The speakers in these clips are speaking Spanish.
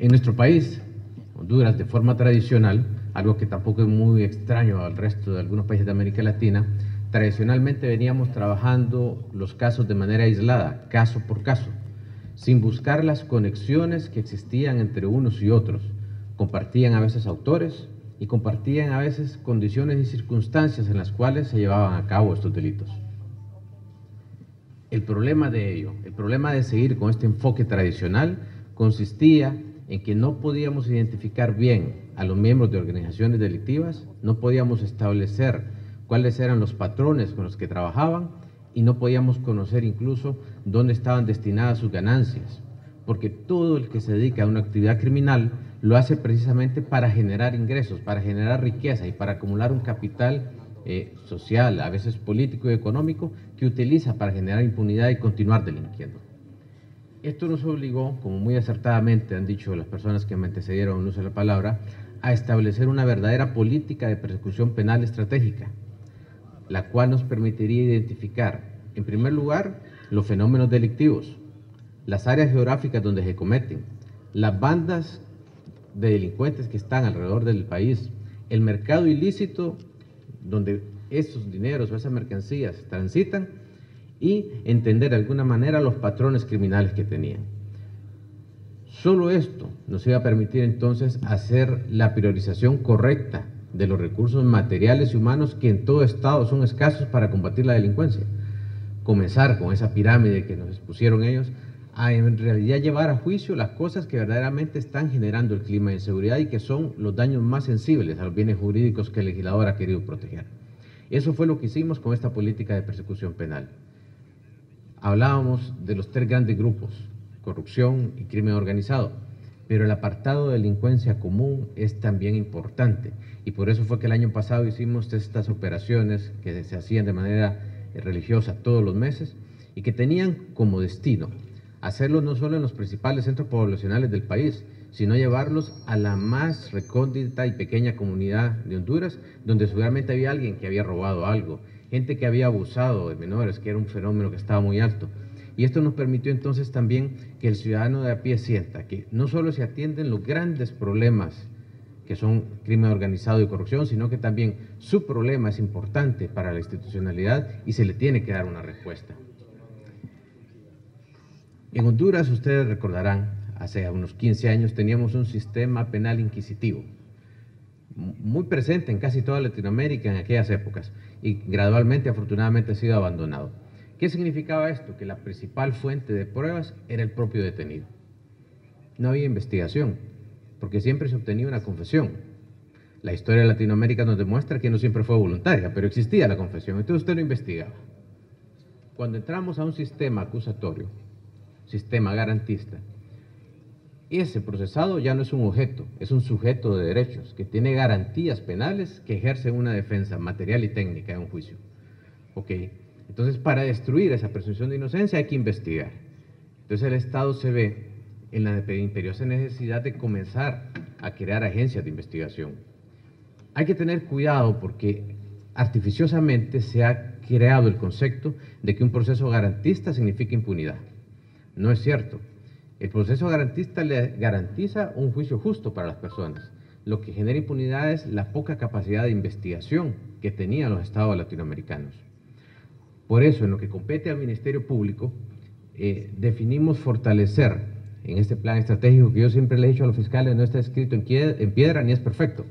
En nuestro país, Honduras, de forma tradicional, algo que tampoco es muy extraño al resto de algunos países de América Latina, tradicionalmente veníamos trabajando los casos de manera aislada, caso por caso, sin buscar las conexiones que existían entre unos y otros. Compartían a veces autores y compartían a veces condiciones y circunstancias en las cuales se llevaban a cabo estos delitos. El problema de ello, el problema de seguir con este enfoque tradicional, consistía en que no podíamos identificar bien a los miembros de organizaciones delictivas, no podíamos establecer cuáles eran los patrones con los que trabajaban y no podíamos conocer incluso dónde estaban destinadas sus ganancias, porque todo el que se dedica a una actividad criminal lo hace precisamente para generar ingresos, para generar riqueza y para acumular un capital social, a veces político y económico, que utiliza para generar impunidad y continuar delinquiendo. Esto nos obligó, como muy acertadamente han dicho las personas que me antecedieron en el uso de la palabra, a establecer una verdadera política de persecución penal estratégica, la cual nos permitiría identificar, en primer lugar, los fenómenos delictivos, las áreas geográficas donde se cometen, las bandas de delincuentes que están alrededor del país, el mercado ilícito donde esos dineros o esas mercancías transitan y entender de alguna manera los patrones criminales que tenían. Solo esto nos iba a permitir entonces hacer la priorización correcta de los recursos materiales y humanos que en todo estado son escasos para combatir la delincuencia. Comenzar con esa pirámide que nos expusieron ellos a en realidad llevar a juicio las cosas que verdaderamente están generando el clima de inseguridad y que son los daños más sensibles a los bienes jurídicos que el legislador ha querido proteger. Eso fue lo que hicimos con esta política de persecución penal. Hablábamos de los tres grandes grupos, corrupción y crimen organizado, pero el apartado de delincuencia común es también importante y por eso fue que el año pasado hicimos estas operaciones que se hacían de manera religiosa todos los meses y que tenían como destino hacerlo no solo en los principales centros poblacionales del país, sino llevarlos a la más recóndita y pequeña comunidad de Honduras, donde seguramente había alguien que había robado algo, gente que había abusado de menores, que era un fenómeno que estaba muy alto. Y esto nos permitió entonces también que el ciudadano de a pie sienta que no solo se atienden los grandes problemas que son crimen organizado y corrupción, sino que también su problema es importante para la institucionalidad y se le tiene que dar una respuesta. En Honduras, ustedes recordarán, hace unos 15 años teníamos un sistema penal inquisitivo, muy presente en casi toda Latinoamérica en aquellas épocas y gradualmente, afortunadamente, ha sido abandonado. ¿Qué significaba esto? Que la principal fuente de pruebas era el propio detenido. No había investigación, porque siempre se obtenía una confesión. La historia de Latinoamérica nos demuestra que no siempre fue voluntaria, pero existía la confesión, entonces usted lo investigaba. Cuando entramos a un sistema acusatorio, sistema garantista, ese procesado ya no es un objeto, es un sujeto de derechos que tiene garantías penales que ejercen una defensa material y técnica en un juicio. ¿Ok? Entonces, para destruir esa presunción de inocencia hay que investigar. Entonces, el Estado se ve en la imperiosa necesidad de comenzar a crear agencias de investigación. Hay que tener cuidado porque artificiosamente se ha creado el concepto de que un proceso garantista significa impunidad. No es cierto. El proceso garantista le garantiza un juicio justo para las personas. Lo que genera impunidad es la poca capacidad de investigación que tenían los estados latinoamericanos. Por eso, en lo que compete al Ministerio Público, definimos fortalecer en este plan estratégico que yo siempre le he dicho a los fiscales, no está escrito en piedra ni es perfecto,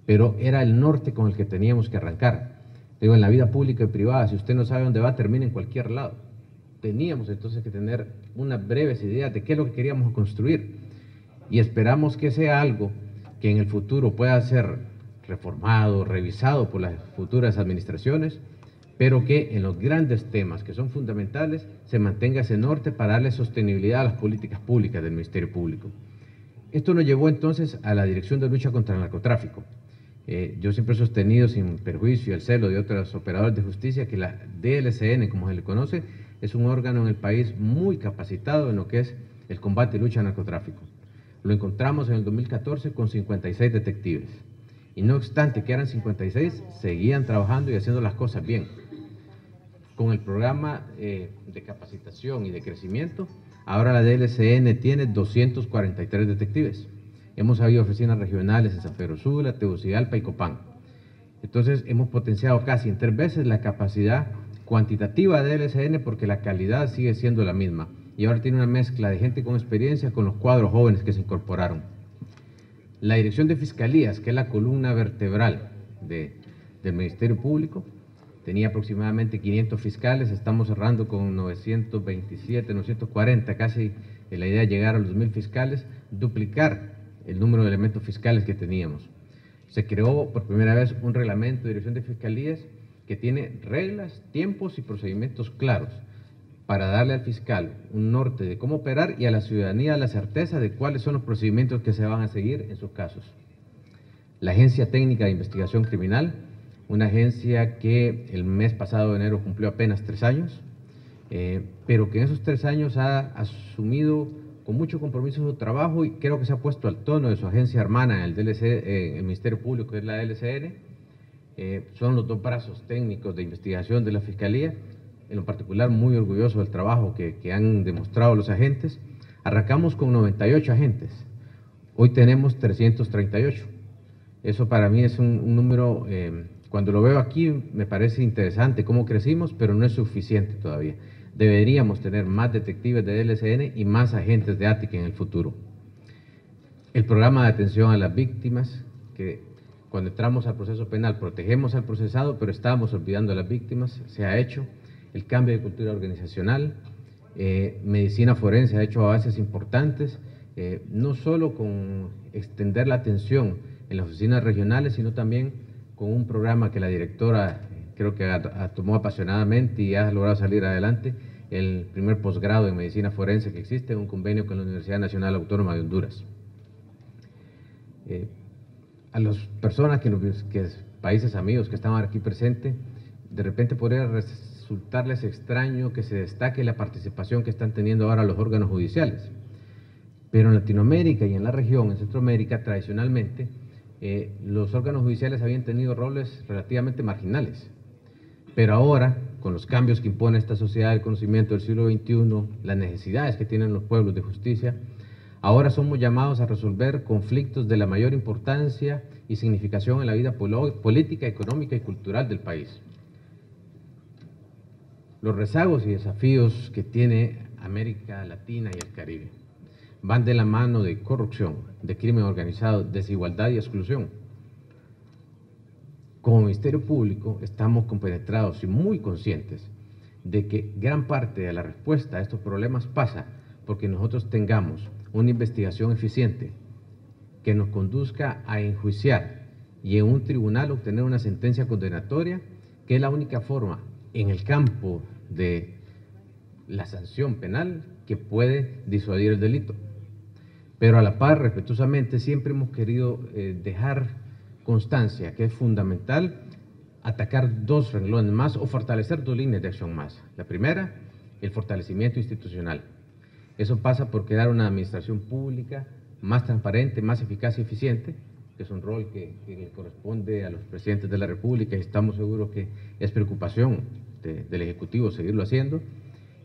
pero era el norte con el que teníamos que arrancar. Digo, en la vida pública y privada, si usted no sabe dónde va, termina en cualquier lado. Teníamos entonces que tener unas breves ideas de qué es lo que queríamos construir y esperamos que sea algo que en el futuro pueda ser reformado, revisado por las futuras administraciones, pero que en los grandes temas que son fundamentales se mantenga ese norte para darle sostenibilidad a las políticas públicas del Ministerio Público. Esto nos llevó entonces a la Dirección de Lucha contra el Narcotráfico. Yo siempre he sostenido, sin perjuicio el celo de otros operadores de justicia, que la DLCN, como se le conoce, es un órgano en el país muy capacitado en lo que es el combate y lucha al narcotráfico. Lo encontramos en el 2014 con 56 detectives. Y no obstante que eran 56, seguían trabajando y haciendo las cosas bien. Con el programa de capacitación y de crecimiento, ahora la DLCN tiene 243 detectives. Hemos habido oficinas regionales en San Pedro Sula, Tegucigalpa y Copán. Entonces hemos potenciado casi en 3 veces la capacidad cuantitativa de DLCN porque la calidad sigue siendo la misma. Y ahora tiene una mezcla de gente con experiencia con los cuadros jóvenes que se incorporaron. La Dirección de Fiscalías, que es la columna vertebral del Ministerio Público, tenía aproximadamente 500 fiscales, estamos cerrando con 927, 940, casi la idea es llegar a los 2.000 fiscales, duplicar el número de elementos fiscales que teníamos. Se creó por primera vez un reglamento de Dirección de Fiscalías que tiene reglas, tiempos y procedimientos claros para darle al fiscal un norte de cómo operar y a la ciudadanía la certeza de cuáles son los procedimientos que se van a seguir en sus casos. La Agencia Técnica de Investigación Criminal, una agencia que el mes pasado de enero cumplió apenas 3 años, pero que en esos 3 años ha asumido con mucho compromiso su trabajo y creo que se ha puesto al tono de su agencia hermana, el Ministerio Público, que es la DLCN. Son los 2 brazos técnicos de investigación de la Fiscalía, en lo particular muy orgulloso del trabajo que han demostrado los agentes. Arrancamos con 98 agentes, hoy tenemos 338. Eso para mí es un número, cuando lo veo aquí me parece interesante cómo crecimos, pero no es suficiente todavía. Deberíamos tener más detectives de DLCN y más agentes de ATIC en el futuro. El programa de atención a las víctimas, que cuando entramos al proceso penal protegemos al procesado, pero estábamos olvidando a las víctimas, se ha hecho. El cambio de cultura organizacional, medicina forense ha hecho avances importantes, no solo con extender la atención en las oficinas regionales, sino también con un programa que la directora creo que tomó apasionadamente y ha logrado salir adelante, el primer posgrado en medicina forense que existe, un convenio con la Universidad Nacional Autónoma de Honduras. A las personas países amigos que estaban aquí presentes, de repente podría resultarles extraño que se destaque la participación que están teniendo ahora los órganos judiciales. Pero en Latinoamérica y en la región, en Centroamérica, tradicionalmente, los órganos judiciales habían tenido roles relativamente marginales. Pero ahora, con los cambios que impone esta sociedad del conocimiento del siglo XXI, las necesidades que tienen los pueblos de justicia, ahora somos llamados a resolver conflictos de la mayor importancia y significación en la vida política, económica y cultural del país. Los rezagos y desafíos que tiene América Latina y el Caribe van de la mano de corrupción, de crimen organizado, desigualdad y exclusión. Como Ministerio Público estamos compenetrados y muy conscientes de que gran parte de la respuesta a estos problemas pasa porque nosotros tengamos una investigación eficiente que nos conduzca a enjuiciar y en un tribunal obtener una sentencia condenatoria, que es la única forma en el campo de la sanción penal que puede disuadir el delito. Pero a la par, respetuosamente, siempre hemos querido dejar constancia que es fundamental atacar 2 renglones más o fortalecer 2 líneas de acción más. La primera, el fortalecimiento institucional. Eso pasa por crear una administración pública más transparente, más eficaz y eficiente, que es un rol que le corresponde a los presidentes de la República y estamos seguros que es preocupación del Ejecutivo seguirlo haciendo,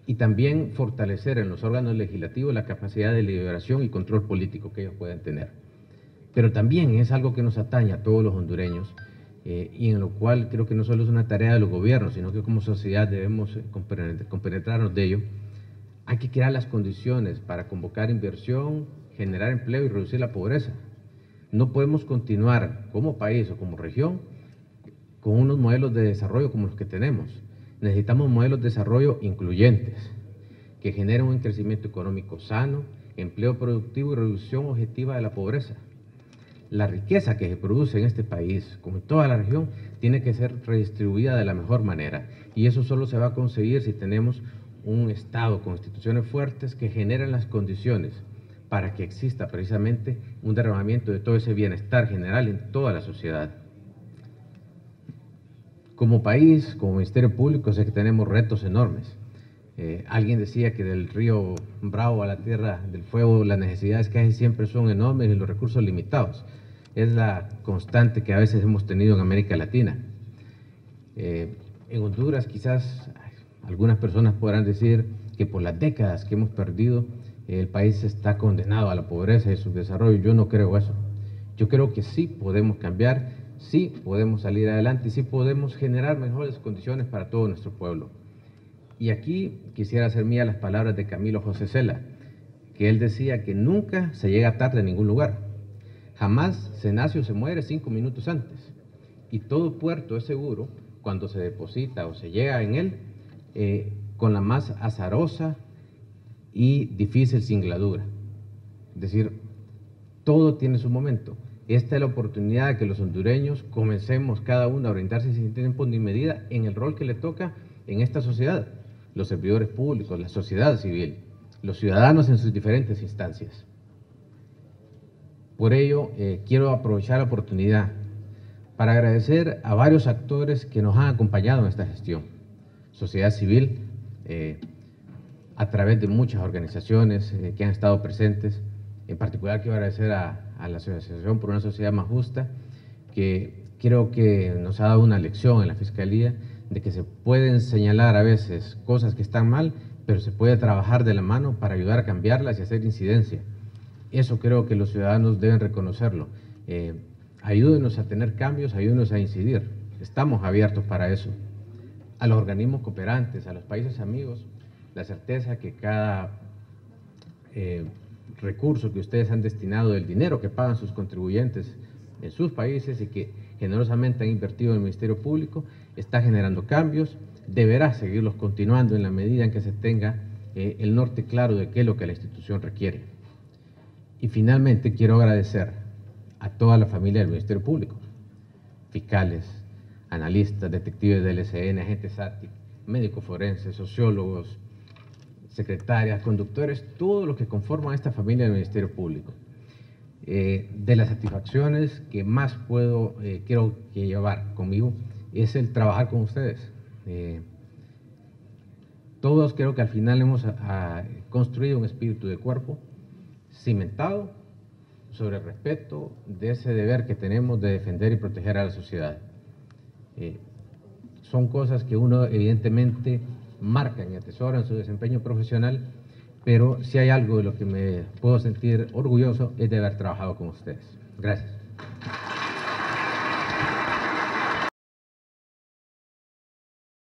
y también fortalecer en los órganos legislativos la capacidad de deliberación y control político que ellos pueden tener. Pero también es algo que nos atañe a todos los hondureños y en lo cual creo que no solo es una tarea de los gobiernos, sino que como sociedad debemos compenetrarnos de ello. Hay que crear las condiciones para convocar inversión, generar empleo y reducir la pobreza. No podemos continuar como país o como región con unos modelos de desarrollo como los que tenemos. Necesitamos modelos de desarrollo incluyentes, que generen un crecimiento económico sano, empleo productivo y reducción objetiva de la pobreza. La riqueza que se produce en este país, como en toda la región, tiene que ser redistribuida de la mejor manera. Y eso solo se va a conseguir si tenemos un Estado con instituciones fuertes que generen las condiciones para que exista precisamente un derramamiento de todo ese bienestar general en toda la sociedad. Como país, como Ministerio Público, sé que tenemos retos enormes. Alguien decía que del río Bravo a la Tierra del Fuego las necesidades casi siempre son enormes y los recursos limitados. Es la constante que a veces hemos tenido en América Latina. En Honduras quizás Algunas personas podrán decir que por las décadas que hemos perdido, el país está condenado a la pobreza y a su desarrollo. Yo no creo eso. Yo creo que sí podemos cambiar, sí podemos salir adelante y sí podemos generar mejores condiciones para todo nuestro pueblo. Y aquí quisiera hacer mía las palabras de Camilo José Cela, que él decía que nunca se llega tarde a ningún lugar. Jamás se nace o se muere 5 minutos antes. Y todo puerto es seguro cuando se deposita o se llega en él con la más azarosa y difícil singladura. Es decir, todo tiene su momento. Esta es la oportunidad de que los hondureños comencemos cada uno a orientarse sin tiempo ni medida en el rol que le toca en esta sociedad. Los servidores públicos, la sociedad civil, los ciudadanos en sus diferentes instancias. Por ello, quiero aprovechar la oportunidad para agradecer a varios actores que nos han acompañado en esta gestión. Sociedad civil, a través de muchas organizaciones que han estado presentes. En particular quiero agradecer a la Asociación por una Sociedad Más Justa, que creo que nos ha dado una lección en la Fiscalía de que se pueden señalar a veces cosas que están mal, pero se puede trabajar de la mano para ayudar a cambiarlas y hacer incidencia. Eso creo que los ciudadanos deben reconocerlo. Ayúdenos a tener cambios, ayúdenos a incidir. Estamos abiertos para eso. A los organismos cooperantes, a los países amigos, la certeza que cada recurso que ustedes han destinado, el dinero que pagan sus contribuyentes en sus países y que generosamente han invertido en el Ministerio Público, está generando cambios, deberá seguirlos continuando en la medida en que se tenga el norte claro de qué es lo que la institución requiere. Y finalmente quiero agradecer a toda la familia del Ministerio Público, fiscales, analistas, detectives del SN, agentes SATIC, médicos forenses, sociólogos, secretarias, conductores, todos los que conforman esta familia del Ministerio Público. De las satisfacciones que más quiero que llevar conmigo es el trabajar con ustedes. Todos creo que al final hemos construido un espíritu de cuerpo cimentado sobre el respeto de ese deber que tenemos de defender y proteger a la sociedad. Son cosas que uno evidentemente marcan y atesora en su desempeño profesional, pero si hay algo de lo que me puedo sentir orgulloso es de haber trabajado con ustedes. Gracias.